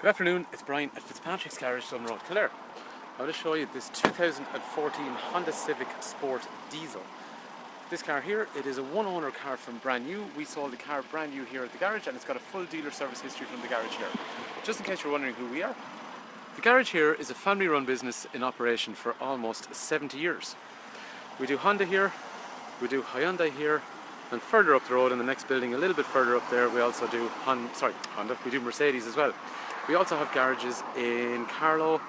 Good afternoon, it's Brian at Fitzpatrick's Garage, Doolan Road, Kildare. I want to show you this 2014 Honda Civic Sport Diesel. This car here, it is a one-owner car from brand new. We sold the car brand new here at the garage, and it's got a full dealer service history from the garage here. Just in case you're wondering who we are, the garage here is a family-run business in operation for almost 70 years. We do Honda here, we do Hyundai here, and further up the road in the next building, a little bit further up there, we also do Honda, we do Mercedes as well. We also have garages in Carlow,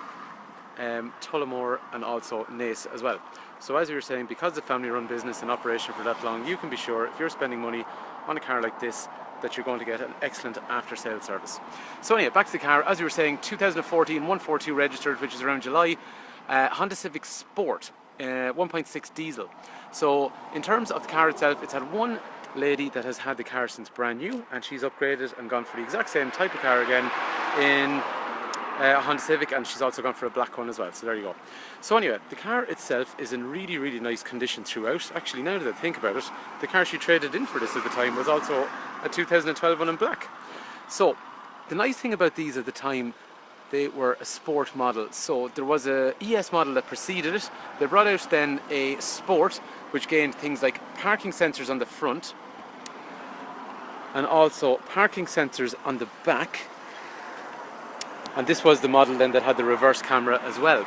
Tullamore and also Naas as well. So as we were saying, because the family-run business in operation for that long, you can be sure if you're spending money on a car like this that you're going to get an excellent after-sale service. So anyway, back to the car. As we were saying, 2014 142 registered, which is around July. Honda Civic Sport, 1.6 diesel. So in terms of the car itself, it's had one lady that has had the car since brand new, and she's upgraded and gone for the exact same type of car again in a Honda Civic, and she's also gone for a black one as well. So there you go. So anyway, the car itself is in really nice condition throughout. Actually, now that I think about it, the car she traded in for this at the time was also a 2012 one in black. So the nice thing about these at the time, they were a sport model. So there was a ES model that preceded it. They brought out then a Sport, which gained things like parking sensors on the front and also parking sensors on the back. And this was the model then that had the reverse camera as well.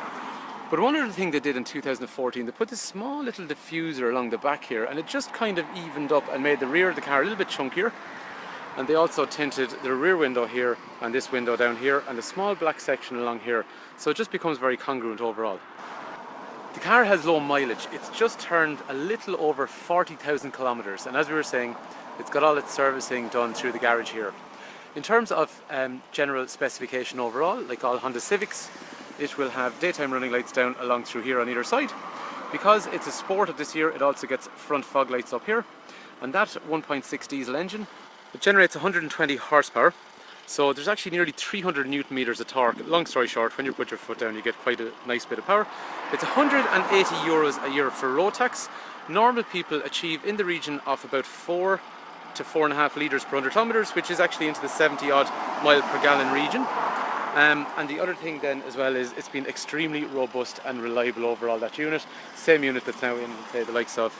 But one other thing they did in 2014, they put this small little diffuser along the back here, and it just kind of evened up and made the rear of the car a little bit chunkier. And they also tinted the rear window here and this window down here and a small black section along here. So it just becomes very congruent overall. The car has low mileage. It's just turned a little over 40,000 kilometers, and as we were saying, it's got all its servicing done through the garage here. In terms of general specification overall, like all Honda Civics, it will have daytime running lights down along through here on either side. Because it's a Sport of this year, it also gets front fog lights up here. And that 1.6 diesel engine, it generates 120 horsepower. So there's actually nearly 300 newton meters of torque. Long story short, when you put your foot down, you get quite a nice bit of power. It's 180 euros a year for road tax. Normal people achieve in the region of about 4 to 4.5 litres per 100 kilometers, which is actually into the 70 odd mile per gallon region. And the other thing then as well is it's been extremely robust and reliable overall, that unit. Same unit that's now in, say, the likes of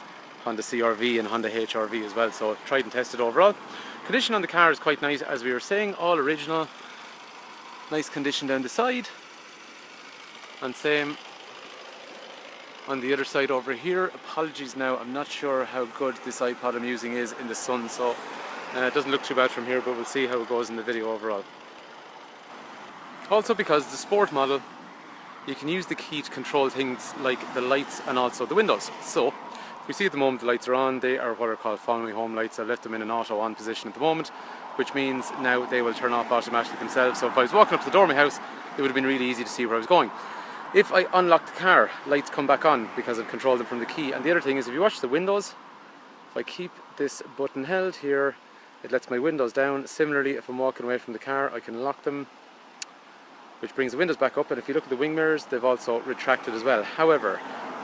Honda CR-V and Honda HR-V as well, so tried and tested overall. Condition on the car is quite nice, as we were saying, all original. Nice condition down the side. And same on the other side over here. Apologies now, I'm not sure how good this iPod I'm using is in the sun, so it doesn't look too bad from here, but we'll see how it goes in the video overall. Also, because it's a sport model, you can use the key to control things like the lights and also the windows. So we see at the moment the lights are on. They are what are called follow me home lights. I've left them in an auto on position at the moment, which means now they will turn off automatically themselves. So if I was walking up to the door of my house, it would have been really easy to see where I was going. If I unlock the car, lights come back on because I've controlled them from the key. And the other thing is, if you watch the windows, if I keep this button held here, it lets my windows down. Similarly, if I'm walking away from the car, I can lock them, which brings the windows back up. And if you look at the wing mirrors, they've also retracted as well. However,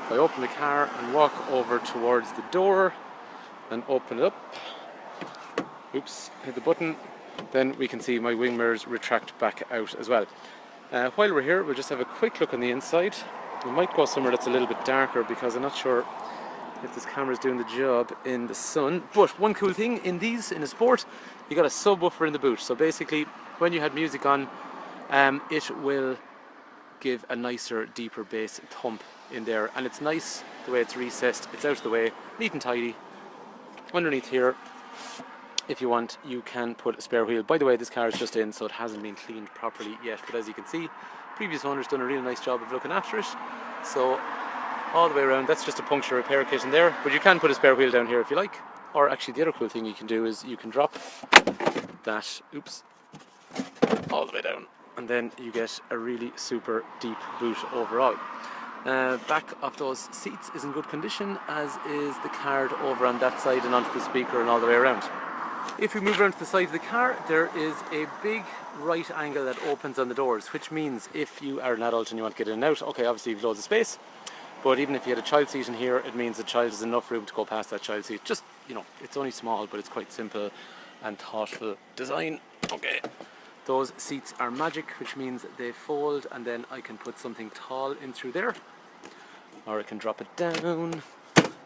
if I open the car and walk over towards the door and open it up, oops, hit the button, then we can see my wing mirrors retract back out as well. While we're here, we'll just have a quick look on the inside. We might go somewhere that's a little bit darker because I'm not sure if this camera's doing the job in the sun. But one cool thing in these, in a Sport, you got a subwoofer in the boot. So basically, when you had music on, it will give a nicer, deeper bass thump in there. And it's nice the way it's recessed. It's out of the way, neat and tidy. Underneath here, if you want, you can put a spare wheel. By the way, this car is just in, so it hasn't been cleaned properly yet, but as you can see, previous owner's done a really nice job of looking after it. So all the way around, that's just a puncture repair kit in there, but you can put a spare wheel down here if you like. Or actually, the other cool thing you can do is you can drop that, oops, all the way down, and then you get a really super deep boot overall. Back of those seats is in good condition, as is the card over on that side and onto the speaker and all the way around. If we move around to the side of the car, there is a big right angle that opens on the doors, which means if you are an adult and you want to get in and out, okay, obviously you've loads of space, but even if you had a child seat in here, it means the child has enough room to go past that child seat. Just, you know, it's only small, but it's quite simple and thoughtful design. Okay, Those seats are magic, which means they fold, and then I can put something tall in through there, or I can drop it down,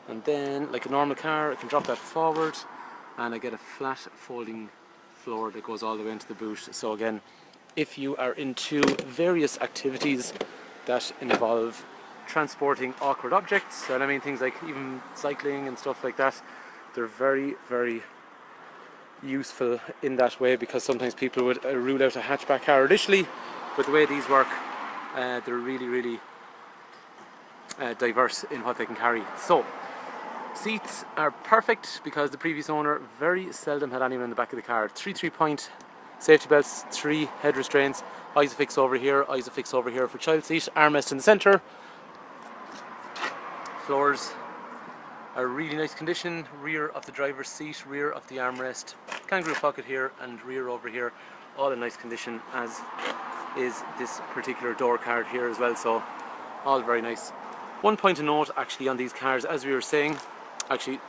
and then like a normal car I can drop that forward and I get a flat folding floor that goes all the way into the boot. So again, if you are into various activities that involve transporting awkward objects, and I mean things like even cycling and stuff like that, they're very, very useful in that way, because sometimes people would rule out a hatchback car initially, but the way these work, they're really, really diverse in what they can carry. So seats are perfect because the previous owner very seldom had anyone in the back of the car. 3 3-point safety belts, 3 head restraints, Isofix over here, Isofix over here for child seat, armrest in the centre. Floors are really nice condition, rear of the driver's seat, rear of the armrest, kangaroo pocket here and rear over here, all in nice condition, as is this particular door card here as well, so all very nice. One point of note actually on these cars, as we were saying, actually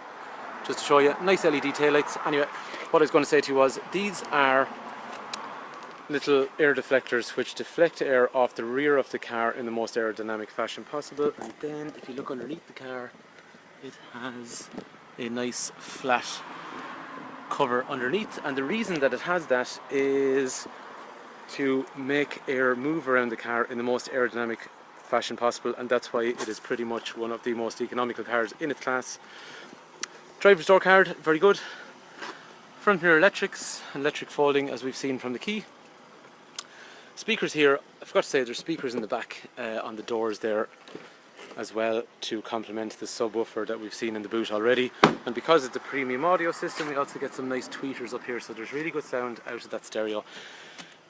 just to show you, nice LED taillights. Anyway, what I was going to say to you was, these are little air deflectors which deflect air off the rear of the car in the most aerodynamic fashion possible, and then if you look underneath the car, it has a nice flat cover underneath, and the reason that it has that is to make air move around the car in the most aerodynamic fashion possible, and that's why it is pretty much one of the most economical cars in its class. Driver's door card, very good. Front mirror electrics, electric folding as we've seen from the key. Speakers here, I forgot to say there's speakers in the back on the doors there as well, to complement the subwoofer that we've seen in the boot already. And because it's a premium audio system, we also get some nice tweeters up here, so there's really good sound out of that stereo.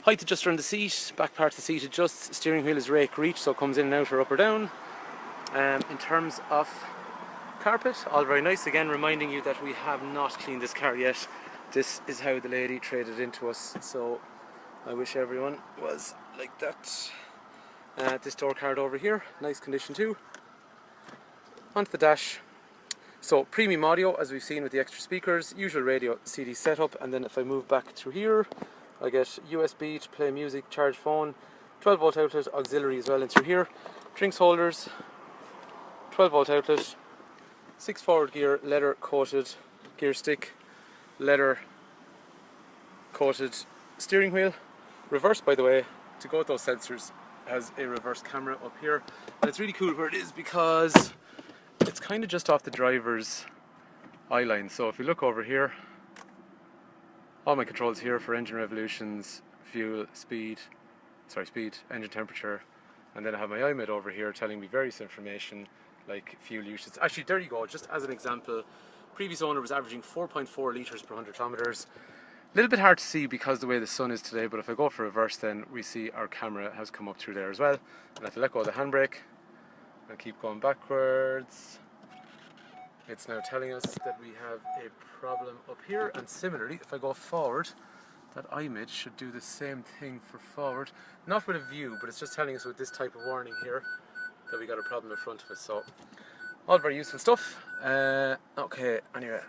Height adjuster on the seat, back part of the seat adjusts, steering wheel is rake reach, so it comes in and out or up or down. In terms of carpet, all very nice. Again, reminding you that we have not cleaned this car yet. This is how the lady traded into us, so I wish everyone was like that. This door card over here, nice condition too. Onto the dash. So premium audio, as we've seen with the extra speakers, usual radio CD setup, and then if I move back through here, I get USB to play music, charge phone, 12 volt outlet, auxiliary as well in through here, drinks holders, 12 volt outlet, 6 forward gear, leather coated gear stick, leather coated steering wheel. Reverse, by the way, to go with those sensors, has a reverse camera up here, and it's really cool where it is because it's kind of just off the driver's eye line. So if you look over here, all my controls here for engine revolutions, fuel, speed, engine temperature, and then I have my iMed over here telling me various information like fuel usage. Actually, there you go, just as an example, previous owner was averaging 4.4 litres per 100 kilometres. A little bit hard to see because the way the sun is today, but if I go for reverse, then we see our camera has come up through there as well. And if I let go of the handbrake and keep going backwards, it's now telling us that we have a problem up here. And similarly, if I go forward, that iMid should do the same thing for forward. Not with a view, but it's just telling us with this type of warning here that we got a problem in front of us. So, all very useful stuff. Okay, anyway,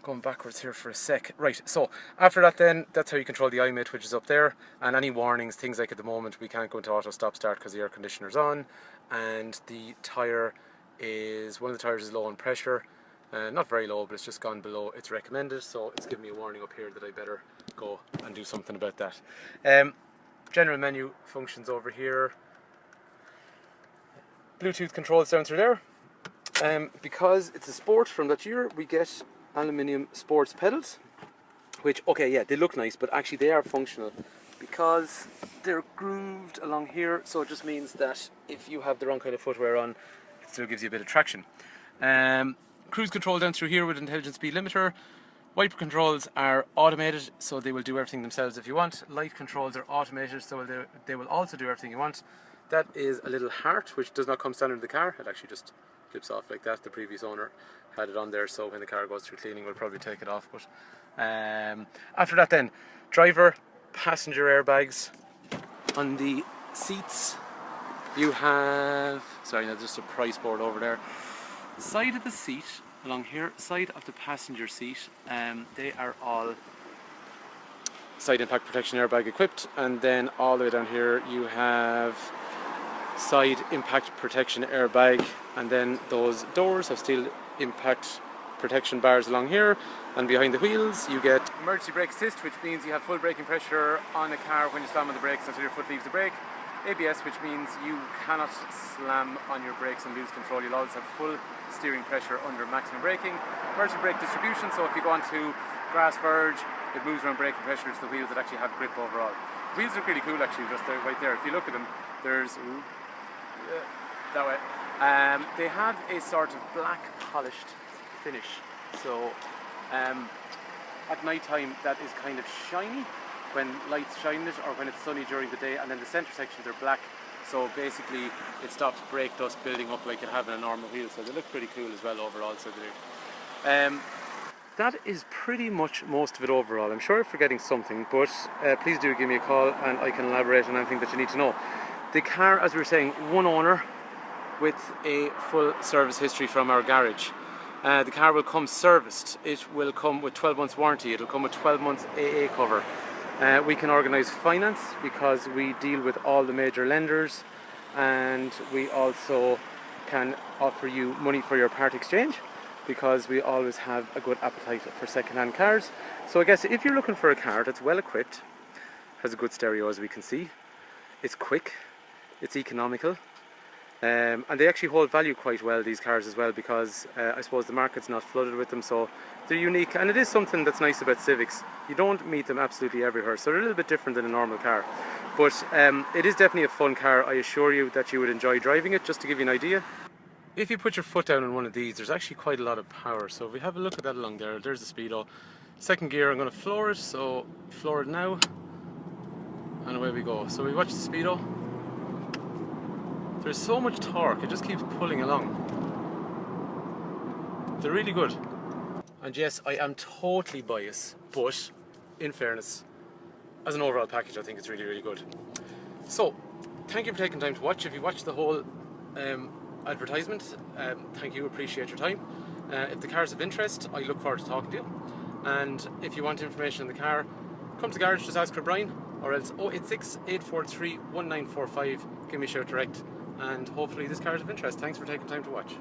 going backwards here for a sec. Right, so after that then, that's how you control the iMid, which is up there, and any warnings, things like at the moment we can't go into auto stop start because the air conditioner's on, and the tyre is, one of the tyres is low on pressure, not very low, but it's just gone below it's recommended, so it's giving me a warning up here that I better go and do something about that. General menu functions over here, Bluetooth controls down through there. Because it's a sport from that year, we get Aluminium sports pedals, which, okay, yeah, they look nice, but actually they are functional because they're grooved along here, so it just means that if you have the wrong kind of footwear on, it still gives you a bit of traction. Cruise control down through here with intelligent speed limiter. Wiper controls are automated, so they will do everything themselves if you want. Light controls are automated, so they will also do everything you want. That is a little heart, which does not come standard in the car. It actually just clips off like that. The previous owner had it on there, so when the car goes through cleaning we'll probably take it off. But after that then, driver, passenger airbags. On the seats you have, sorry, no, just a price board over there. Side of the seat, along here, side of the passenger seat, they are all side impact protection airbag equipped, and then all the way down here you have side impact protection airbag, and then those doors have steel impact protection bars along here, and behind the wheels you get emergency brake assist, which means you have full braking pressure on the car when you slam on the brakes until your foot leaves the brake. ABS, which means you cannot slam on your brakes and lose control. You'll always have full steering pressure under maximum braking. Emergency brake distribution, so if you go onto grass verge, it moves around braking pressure to the wheels that actually have grip overall. The wheels look really cool actually, just there, right there. If you look at them, there's that way. They have a sort of black polished finish, so at night time that is kind of shiny when lights shine it, or when it's sunny during the day, and then the centre sections are black, so basically it stops brake dust building up like it have in a normal wheel, so they look pretty cool as well overall, so they do. That is pretty much most of it overall. I'm sure I'm forgetting something, but please do give me a call and I can elaborate on anything that you need to know. The car, as we were saying, one owner with a full service history from our garage. The car will come serviced. It will come with 12 months warranty. It will come with 12 months AA cover. We can organise finance because we deal with all the major lenders, and we also can offer you money for your part exchange because we always have a good appetite for second-hand cars. So I guess if you're looking for a car that's well equipped, has a good stereo as we can see, it's quick, it's economical, and they actually hold value quite well, these cars as well, because I suppose the market's not flooded with them, so they're unique. And it is something that's nice about Civics. You don't meet them absolutely everywhere, so they're a little bit different than a normal car. But it is definitely a fun car. I assure you that you would enjoy driving it. Just to give you an idea, if you put your foot down on one of these, there's actually quite a lot of power. So if we have a look at that along there, there's the speedo. Second gear, I'm going to floor it, so floor it now, and away we go. So we watch the speedo. There's so much torque, it just keeps pulling along. They're really good. And yes, I am totally biased, but in fairness, as an overall package, I think it's really, really good. So, thank you for taking time to watch. If you watched the whole advertisement, thank you, appreciate your time. If the car's of interest, I look forward to talking to you. And if you want information on the car, come to the garage, just ask for Brian, or else 086-843-1945, give me a shout direct. And hopefully this car is of interest. Thanks for taking time to watch.